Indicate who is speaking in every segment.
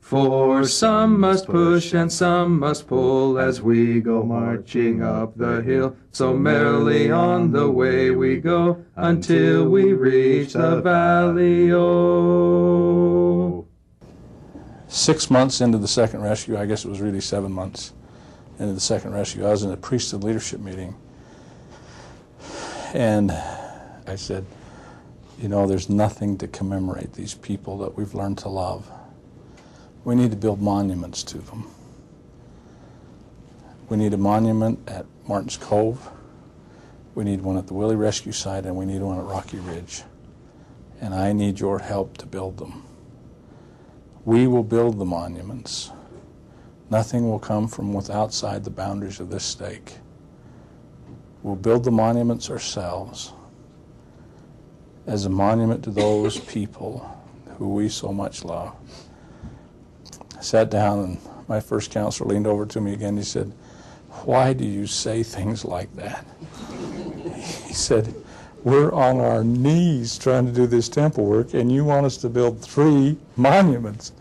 Speaker 1: For some must push and some must pull as we go marching up the hill. So merrily on the way we go until we reach the valley. Oh.
Speaker 2: 6 months into the second rescue, I guess it was really 7 months into the second rescue, I was in a priesthood leadership meeting. And I said, you know, there's nothing to commemorate these people that we've learned to love. We need to build monuments to them. We need a monument at Martin's Cove. We need one at the Willie Rescue Site, and we need one at Rocky Ridge. And I need your help to build them. We will build the monuments. Nothing will come from outside the boundaries of this stake. We'll build the monuments ourselves as a monument to those people who we so much love. I sat down, and my first counselor leaned over to me again. He said, "Why do you say things like that?" He said, "We're on our knees trying to do this temple work, and you want us to build 3 monuments."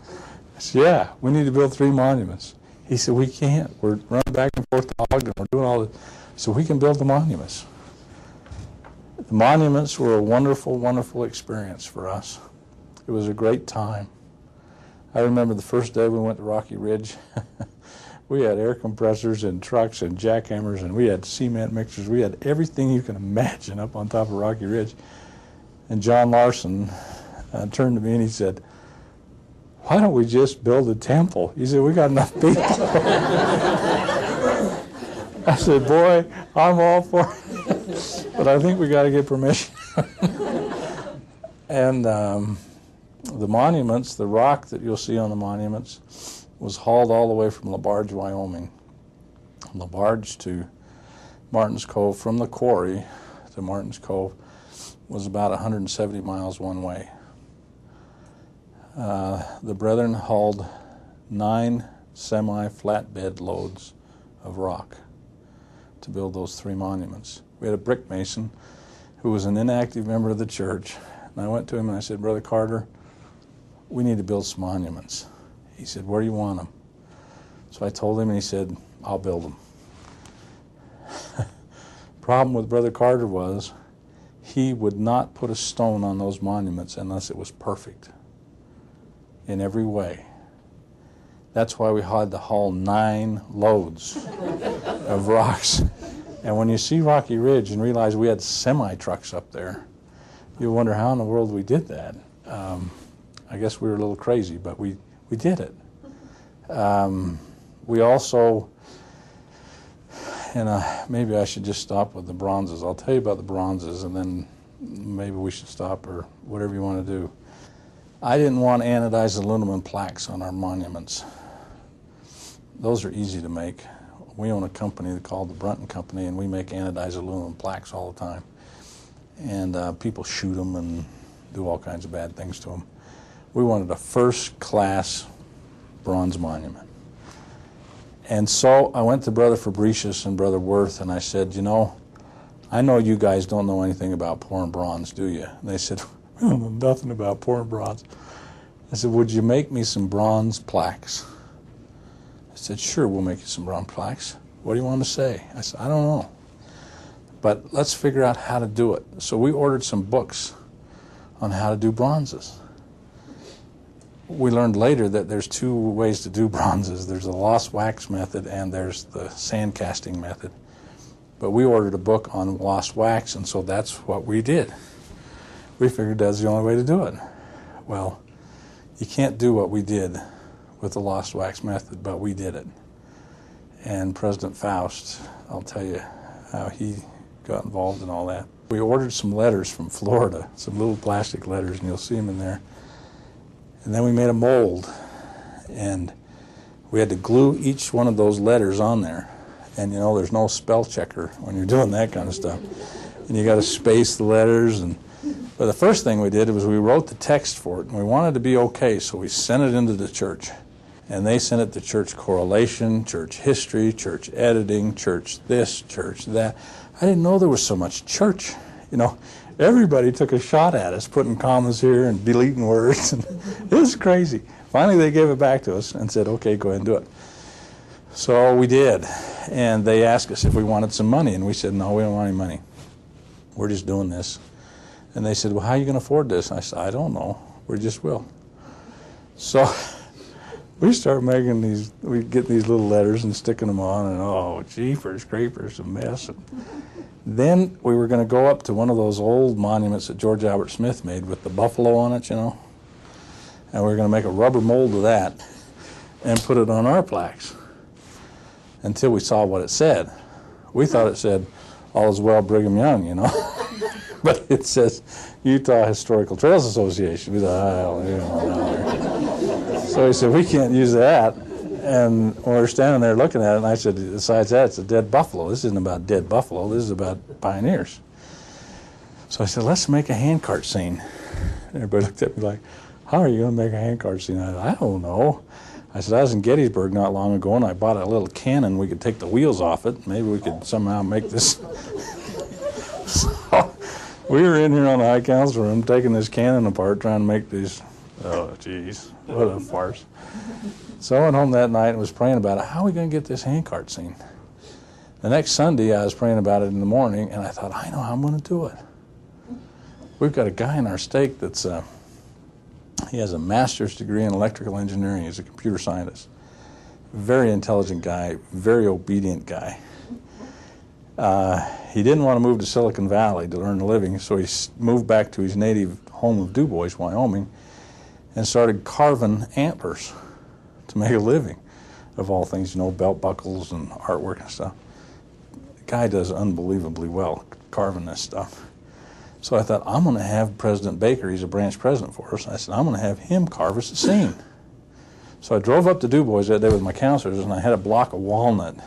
Speaker 2: I said, "Yeah, we need to build 3 monuments." He said, "We can't. We're running back and forth to Ogden. We're doing all this." So we can build the monuments. The monuments were a wonderful, wonderful experience for us. It was a great time. I remember the first day we went to Rocky Ridge. We had air compressors and trucks and jackhammers, and we had cement mixers. We had everything you can imagine up on top of Rocky Ridge. And John Larson turned to me and he said, "Why don't we just build a temple?" He said, "We got enough people." I said, "Boy, I'm all for it, but I think we got to get permission." And the monuments, the rock that you'll see on the monuments, was hauled all the way from LaBarge, Wyoming. LaBarge to Martin's Cove, from the quarry to Martin's Cove, was about 170 miles one way. The brethren hauled 9 semi-flatbed loads of rock to build those 3 monuments. We had a brick mason who was an inactive member of the church, and I went to him and I said, "Brother Carter, we need to build some monuments." He said, "Where do you want them?" So I told him, and he said, "I'll build them." Problem with Brother Carter was he would not put a stone on those monuments unless it was perfect in every way. That's why we had to haul 9 loads of rocks. And when you see Rocky Ridge and realize we had semi-trucks up there, you wonder how in the world we did that. I guess we were a little crazy, but we did it. We also, and maybe I should just stop with the bronzes. I'll tell you about the bronzes, and then maybe we should stop, or whatever you want to do. I didn't want anodized aluminum plaques on our monuments. Those are easy to make. We own a company called the Brunton Company, and we make anodized aluminum plaques all the time. And people shoot them and do all kinds of bad things to them. We wanted a first-class bronze monument. And so I went to Brother Fabricius and Brother Worth, and I said, "You know, I know you guys don't know anything about pouring bronze, do you?" And they said, "We don't know nothing about pouring bronze." I said, "Would you make me some bronze plaques?" I said, "Sure, we'll make you some bronze plaques. What do you want to say?" I said, "I don't know, but let's figure out how to do it." So we ordered some books on how to do bronzes. We learned later that there's 2 ways to do bronzes. There's the lost wax method and there's the sand casting method. But we ordered a book on lost wax, and so that's what we did. We figured that's the only way to do it. Well, you can't do what we did with the lost wax method, but we did it. And President Faust, I'll tell you how he got involved in all that. We ordered some letters from Florida, some little plastic letters, and you'll see them in there. And then we made a mold, and we had to glue each one of those letters on there. And you know, there's no spell checker when you're doing that kind of stuff. And you got to space the letters. But the first thing we did was we wrote the text for it, and we wanted it to be okay, so we sent it into the church. And they sent it to church correlation, church history, church editing, church this, church that. I didn't know there was so much church. You know, everybody took a shot at us, putting commas here and deleting words. And it was crazy. Finally, they gave it back to us and said, okay, go ahead and do it. So we did. And they asked us if we wanted some money. And we said, no, we don't want any money. We're just doing this. And they said, well, how are you going to afford this? And I said, I don't know. We just will. So we start making these, we get these little letters and sticking them on. And oh, jeepers, creepers, a mess. And then we were going to go up to one of those old monuments that George Albert Smith made with the buffalo on it, you know. And we were going to make a rubber mold of that and put it on our plaques until we saw what it said. We thought it said, all is well, Brigham Young, you know. But it says Utah Historical Trails Association. We thought, oh, you know. So he said, we can't use that. And when we were standing there looking at it, and I said, besides that, it's a dead buffalo. This isn't about dead buffalo. This is about pioneers. So I said, let's make a handcart scene. Everybody looked at me like, how are you going to make a handcart scene? I said, I don't know. I said, I was in Gettysburg not long ago, and I bought a little cannon. We could take the wheels off it. Maybe we could somehow make this. So we were in here on the High Council room taking this cannon apart, trying to make these. Oh, geez, what a farce. So I went home that night and was praying about it. How are we going to get this handcart scene? The next Sunday, I was praying about it in the morning, and I thought, I know how I'm going to do it. We've got a guy in our stake that's, he has a master's degree in electrical engineering. He's a computer scientist. Very intelligent guy, very obedient guy. He didn't want to move to Silicon Valley to earn a living, so he moved back to his native home of Du Bois, Wyoming, and started carving antlers to make a living, of all things, you know, belt buckles and artwork and stuff. The guy does unbelievably well carving this stuff. So I thought, I'm going to have President Baker, he's a branch president for us, I said, I'm going to have him carve us a scene. So I drove up to Du Bois that day with my counselors, and I had a block of walnut. And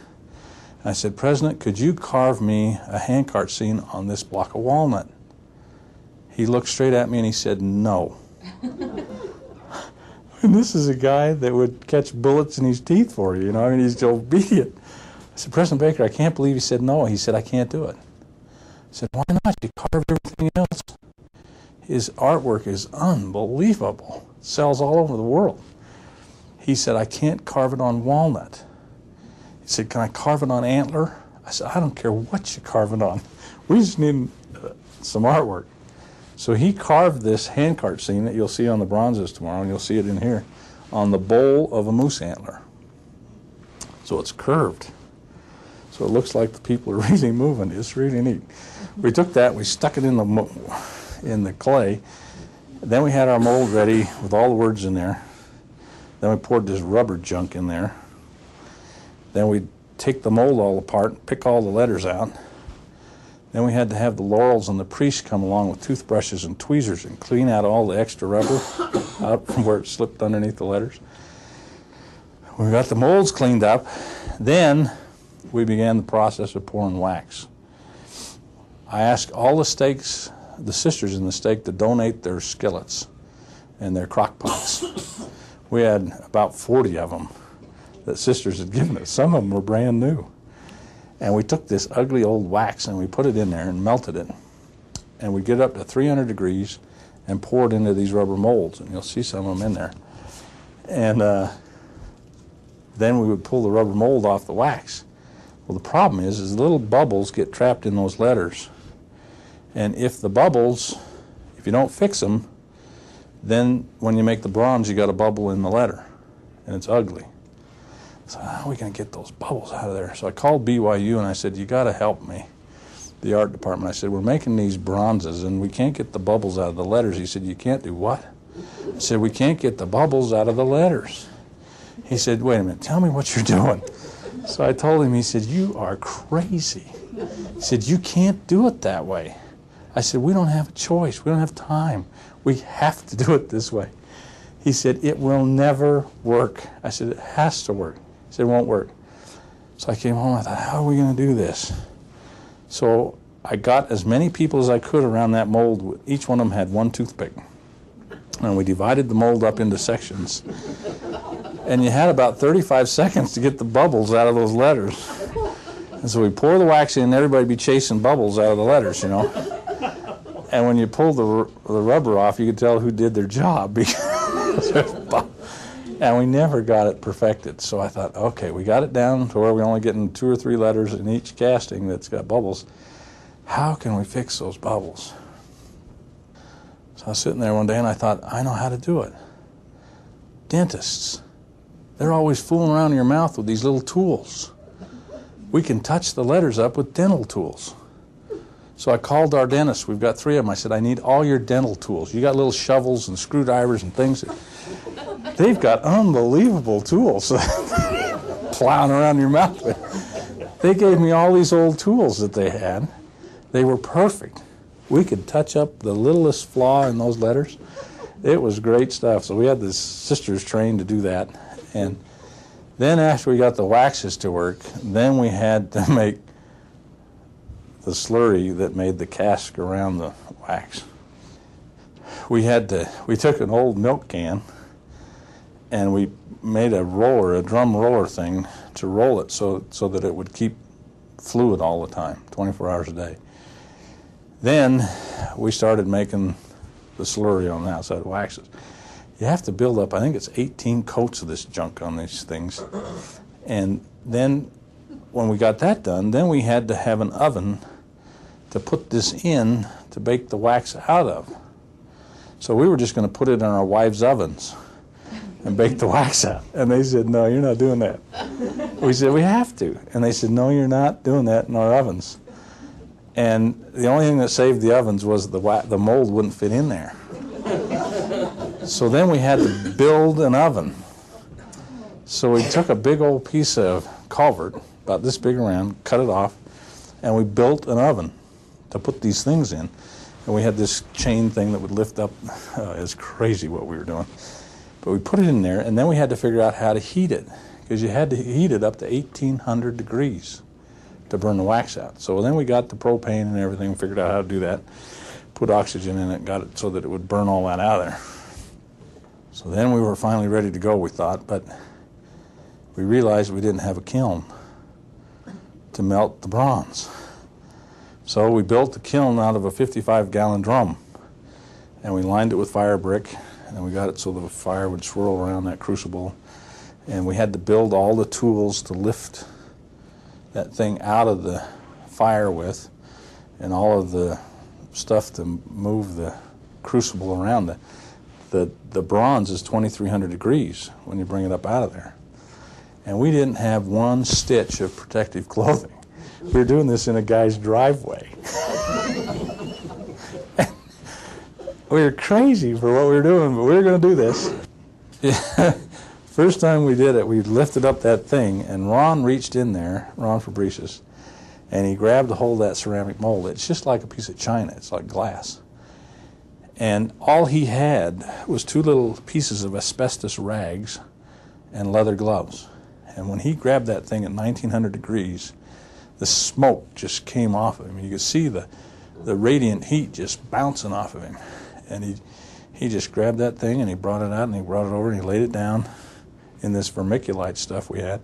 Speaker 2: I said, President, could you carve me a handcart scene on this block of walnut? He looked straight at me and he said, no. And this is a guy that would catch bullets in his teeth for you, you know, I mean, he's obedient. I said, President Baker, I can't believe he said no. He said, I can't do it. I said, why not? You carve everything else. His artwork is unbelievable. It sells all over the world. He said, I can't carve it on walnut. He said, can I carve it on antler? I said, I don't care what you carve it on. We just need some artwork. So he carved this handcart scene that you'll see on the bronzes tomorrow, and you'll see it in here, on the bowl of a moose antler. So it's curved. So it looks like the people are really moving. It's really neat. We took that, we stuck it in the clay. Then we had our mold ready with all the words in there. Then we poured this rubber junk in there. Then we'd take the mold all apart, pick all the letters out. Then we had to have the laurels and the priests come along with toothbrushes and tweezers and clean out all the extra rubber out from where it slipped underneath the letters. We got the molds cleaned up. Then we began the process of pouring wax. I asked all the stakes, the sisters in the stake, to donate their skillets and their crock pots. We had about 40 of them that sisters had given us. Some of them were brand new. And we took this ugly old wax and we put it in there and melted it. And we get up to 300 degrees and pour it into these rubber molds. And you'll see some of them in there. And then we would pull the rubber mold off the wax. Well, the problem is little bubbles get trapped in those letters. And if the bubbles, if you don't fix them, then when you make the bronze, you got a bubble in the letter. And it's ugly. So how are we going to get those bubbles out of there? So I called BYU and I said, you got to help me, the art department. I said, we're making these bronzes and we can't get the bubbles out of the letters. He said, you can't do what? I said, we can't get the bubbles out of the letters. He said, wait a minute, tell me what you're doing. So I told him, he said, you are crazy. He said, you can't do it that way. I said, we don't have a choice. We don't have time. We have to do it this way. He said, it will never work. I said, it has to work. He said, it won't work. So I came home, I thought, how are we going to do this? So I got as many people as I could around that mold. Each one of them had one toothpick. And we divided the mold up into sections. And you had about 35 seconds to get the bubbles out of those letters. And so we pour the wax in, everybody be chasing bubbles out of the letters, you know. And when you pulled the rubber off, you could tell who did their job. And we never got it perfected. So I thought, okay, we got it down to where we're only getting 2 or 3 letters in each casting that's got bubbles. How can we fix those bubbles? So I was sitting there one day and I thought, I know how to do it. Dentists, they're always fooling around in your mouth with these little tools. We can touch the letters up with dental tools. So I called our dentist. We've got 3 of them. I said, I need all your dental tools. You got little shovels and screwdrivers and things. They've got unbelievable tools plowing around your mouth with. They gave me all these old tools that they had. They were perfect. We could touch up the littlest flaw in those letters. It was great stuff. So we had the sisters trained to do that. And then after we got the waxes to work, then we had to make the slurry that made the cask around the wax. We took an old milk can and we made a roller, a drum roller thing to roll it so that it would keep fluid all the time, 24 hours a day. Then we started making the slurry on the outside of waxes. You have to build up, I think it's 18 coats of this junk on these things. And then when we got that done, then we had to have an oven to put this in to bake the wax out of. So we were just going to put it in our wives' ovens and bake the wax out. And they said, no, you're not doing that. We said, we have to. And they said, no, you're not doing that in our ovens. And the only thing that saved the ovens was the mold wouldn't fit in there. So then we had to build an oven. So we took a big old piece of culvert, about this big around, cut it off, and we built an oven to put these things in. And we had this chain thing that would lift up. It's crazy what we were doing. But we put it in there, and then we had to figure out how to heat it, because you had to heat it up to 1,800 degrees to burn the wax out. So then we got the propane and everything, figured out how to do that, put oxygen in it, got it so that it would burn all that out of there. So then we were finally ready to go, we thought, but we realized we didn't have a kiln to melt the bronze. So we built the kiln out of a 55-gallon drum, and we lined it with fire brick, and we got it so the fire would swirl around that crucible, and we had to build all the tools to lift that thing out of the fire with, and all of the stuff to move the crucible around it. The bronze is 2,300 degrees when you bring it up out of there. And we didn't have one stitch of protective clothing. We were doing this in a guy's driveway. We were crazy for what we were doing, but we were going to do this. First time we did it, we lifted up that thing, and Ron reached in there, Ron Fabricius, and he grabbed a hold of that ceramic mold. It's just like a piece of china. It's like glass. And all he had was 2 little pieces of asbestos rags and leather gloves. And when he grabbed that thing at 1,900 degrees, the smoke just came off of him. You could see the radiant heat just bouncing off of him. And he just grabbed that thing and he brought it out and he brought it over and he laid it down in this vermiculite stuff we had.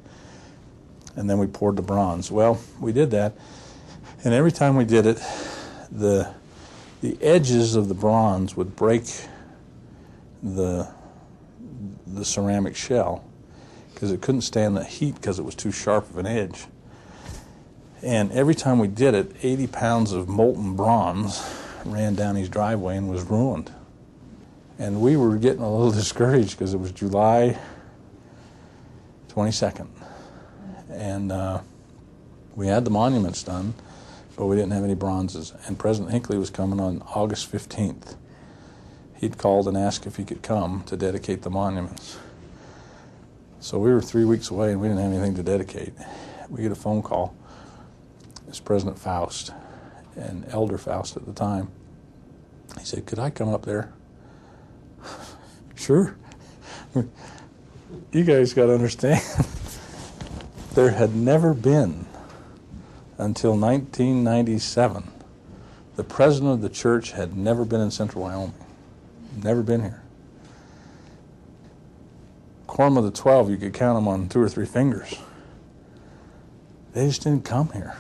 Speaker 2: And then we poured the bronze. Well, we did that. And every time we did it, the edges of the bronze would break the ceramic shell because it couldn't stand the heat because it was too sharp of an edge. And every time we did it, 80 pounds of molten bronze ran down his driveway and was ruined. And we were getting a little discouraged because it was July 22nd. And we had the monuments done, but we didn't have any bronzes. And President Hinckley was coming on August 15th. He'd called and asked if he could come to dedicate the monuments. So we were 3 weeks away and we didn't have anything to dedicate. We get a phone call. It's President Faust, and Elder Faust at the time. He said, could I come up there? Sure. You guys got to understand, there had never been, until 1997, the president of the church had never been in central Wyoming. Never been here. Quorum of the 12, you could count them on 2 or 3 fingers. They just didn't come here.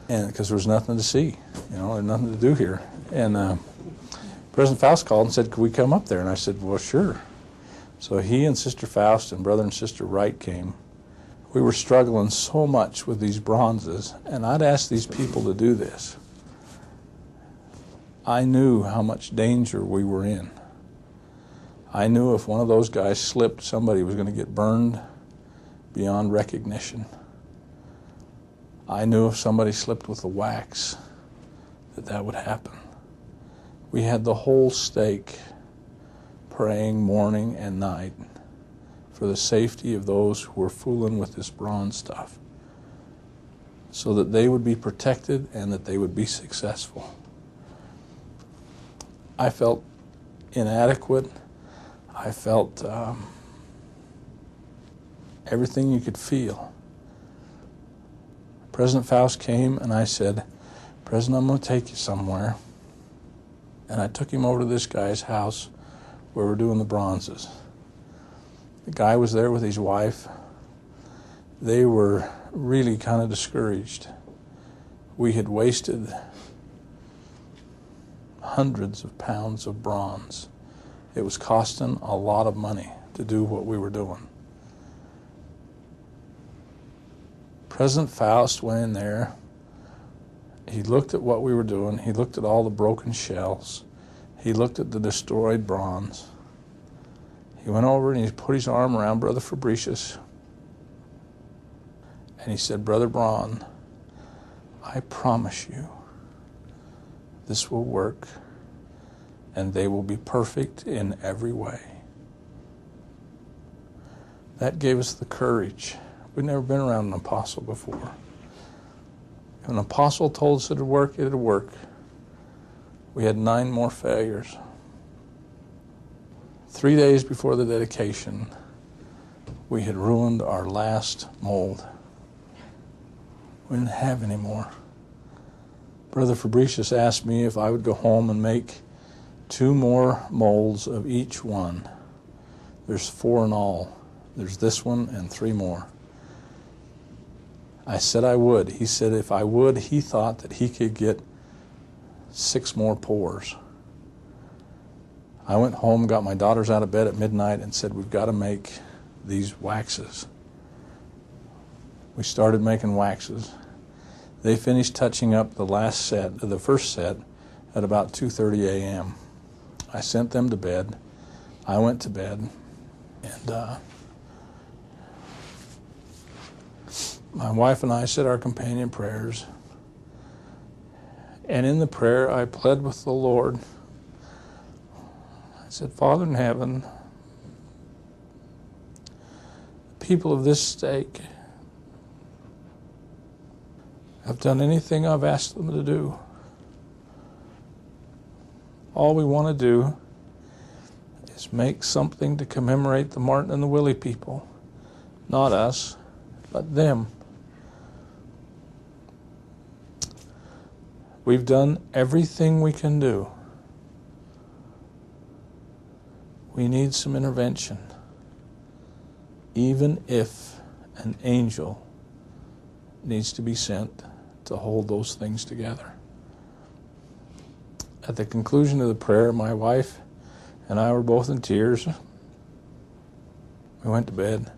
Speaker 2: And because there was nothing to see, there's nothing to do here. And President Faust called and said, could we come up there? And I said, well, sure. So he and Sister Faust and Brother and Sister Wright came. We were struggling so much with these bronzes, and I'd asked these people to do this. I knew how much danger we were in. I knew if one of those guys slipped, somebody was going to get burned beyond recognition. I knew if somebody slipped with the wax, that would happen. We had the whole stake praying morning and night for the safety of those who were fooling with this bronze stuff, so that they would be protected and that they would be successful. I felt inadequate. I felt everything you could feel. President Faust came and I said, President, I'm going to take you somewhere. And I took him over to this guy's house where we're doing the bronzes. The guy was there with his wife. They were really kind of discouraged. We had wasted hundreds of pounds of bronze. It was costing a lot of money to do what we were doing. President Faust went in there. He looked at what we were doing. He looked at all the broken shells. He looked at the destroyed bronze. He went over and he put his arm around Brother Fabricius. And he said, Brother Braun, I promise you this will work and they will be perfect in every way. That gave us the courage. We'd never been around an apostle before. If an apostle told us it would work, it would work. We had 9 more failures. 3 days before the dedication, we had ruined our last mold. We didn't have any more. Brother Fabricius asked me if I would go home and make 2 more molds of each one. There's 4 in all. There's this one and 3 more. I said I would. He said if I would, he thought that he could get 6 more pours. I went home, got my daughters out of bed at midnight and said, we've got to make these waxes. We started making waxes. They finished touching up the first set at about 2:30 a.m. I sent them to bed. I went to bed, and my wife and I said our companion prayers. And in the prayer, I pled with the Lord. I said, Father in heaven, the people of this stake have done anything I've asked them to do. All we want to do is make something to commemorate the Martin and the Willie people. Not us, but them. We've done everything we can do. We need some intervention, even if an angel needs to be sent to hold those things together. At the conclusion of the prayer, my wife and I were both in tears. We went to bed.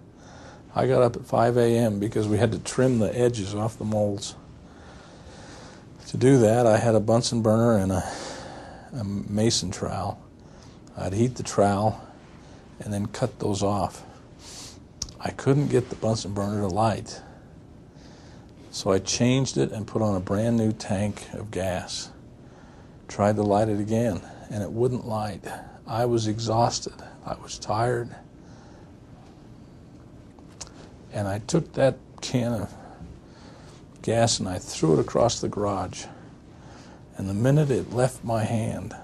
Speaker 2: I got up at 5 a.m. because we had to trim the edges off the molds. To do that, I had a Bunsen burner and a mason trowel. I'd heat the trowel and then cut those off. I couldn't get the Bunsen burner to light, so I changed it and put on a brand new tank of gas. Tried to light it again, and it wouldn't light. I was exhausted. I was tired. And I took that can of gas and I threw it across the garage. And the minute it left my hand,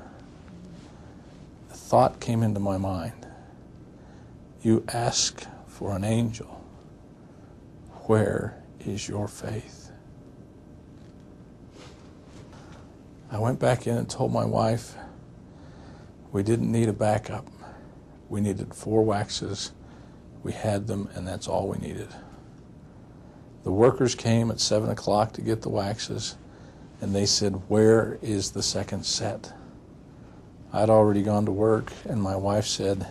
Speaker 2: the thought came into my mind. You ask for an angel. Where is your faith? I went back in and told my wife we didn't need a backup. We needed 4 waxes. We had them, and that's all we needed. The workers came at 7 o'clock to get the waxes, and they said, where is the second set? I'd already gone to work, and my wife said,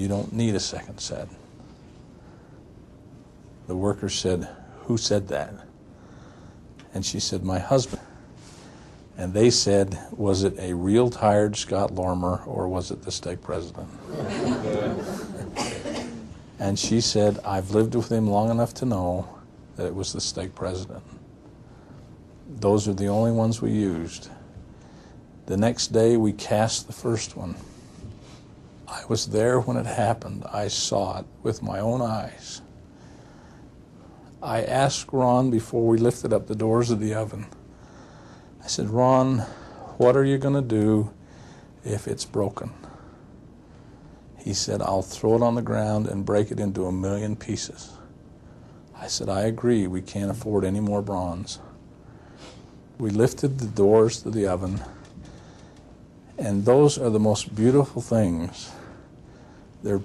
Speaker 2: You don't need a second set. The worker said, "Who said that?" And she said, "My husband." And they said, "Was it a real tired Scott Lormer or was it the stake president?" And she said, "I've lived with him long enough to know that it was the stake president." Those are the only ones we used. The next day we cast the first one. I was there when it happened. I saw it with my own eyes. I asked Ron before we lifted up the doors of the oven. I said, "Ron, what are you going to do if it's broken?" He said, "I'll throw it on the ground and break it into 1,000,000 pieces." I said, "I agree. We can't afford any more bronze." We lifted the doors to the oven, and those are the most beautiful things. They're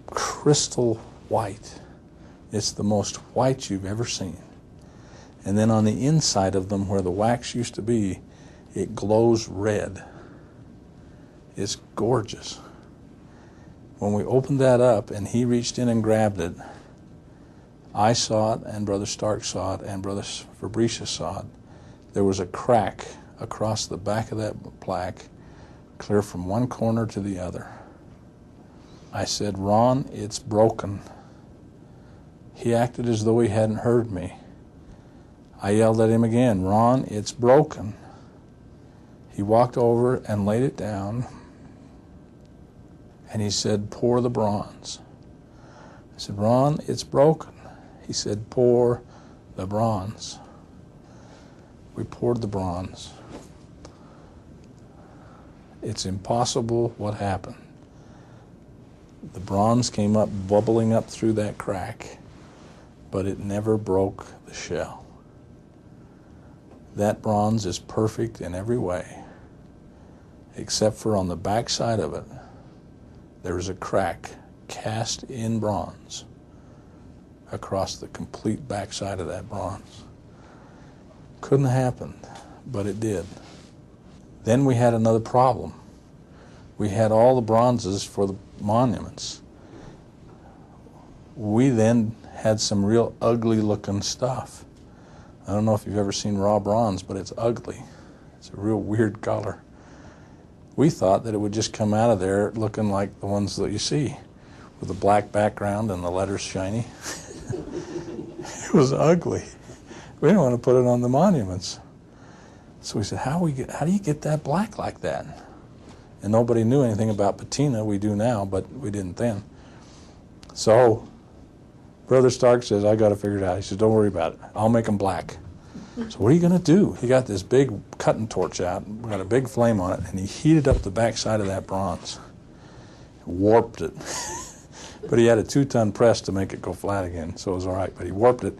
Speaker 2: crystal white. It's the most white you've ever seen. And then on the inside of them, where the wax used to be, it glows red. It's gorgeous. When we opened that up and he reached in and grabbed it, I saw it, and Brother Stark saw it, and Brother Fabricius saw it. There was a crack across the back of that plaque, clear from one corner to the other. I said, "Ron, it's broken." He acted as though he hadn't heard me. I yelled at him again, "Ron, it's broken." He walked over and laid it down, and he said, "Pour the bronze." I said, "Ron, it's broken." He said, "Pour the bronze." We poured the bronze. It's impossible what happened. The bronze came up, bubbling up through that crack, but it never broke the shell. That bronze is perfect in every way, except for on the back side of it, there is a crack cast in bronze across the complete backside of that bronze. Couldn't have happened, but it did. Then we had another problem. We had all the bronzes for the monuments. We then had some real ugly looking stuff. I don't know if you've ever seen raw bronze, but it's ugly. It's a real weird color. We thought that it would just come out of there looking like the ones that you see, with a black background and the letters shiny. It was ugly. We didn't want to put it on the monuments. So we said, how do you get that black like that? And nobody knew anything about patina. We do now, but we didn't then. So Brother Stark says, "I got to figure it out." He says, "Don't worry about it. I'll make them black." So what are you going to do? He got this big cutting torch out, got a big flame on it, and he heated up the backside of that bronze, warped it. But he had a 2-ton press to make it go flat again, so it was all right, but he warped it.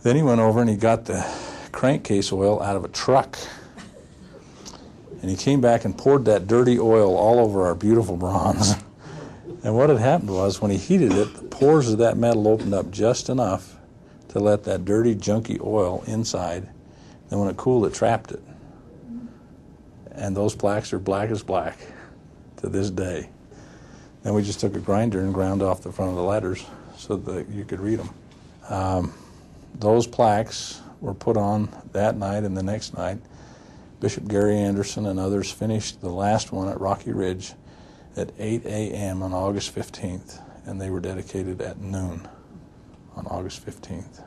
Speaker 2: Then he went over and he got the crankcase oil out of a truck, and he came back and poured that dirty oil all over our beautiful bronze. And what had happened was, when he heated it, the pores of that metal opened up just enough to let that dirty, junky oil inside. Then when it cooled, it trapped it. And those plaques are black as black to this day. Then we just took a grinder and ground off the front of the letters so that you could read them. Those plaques were put on that night and the next night. Bishop Gary Anderson and others finished the last one at Rocky Ridge at 8 a.m. on August 15th, and they were dedicated at noon on August 15th.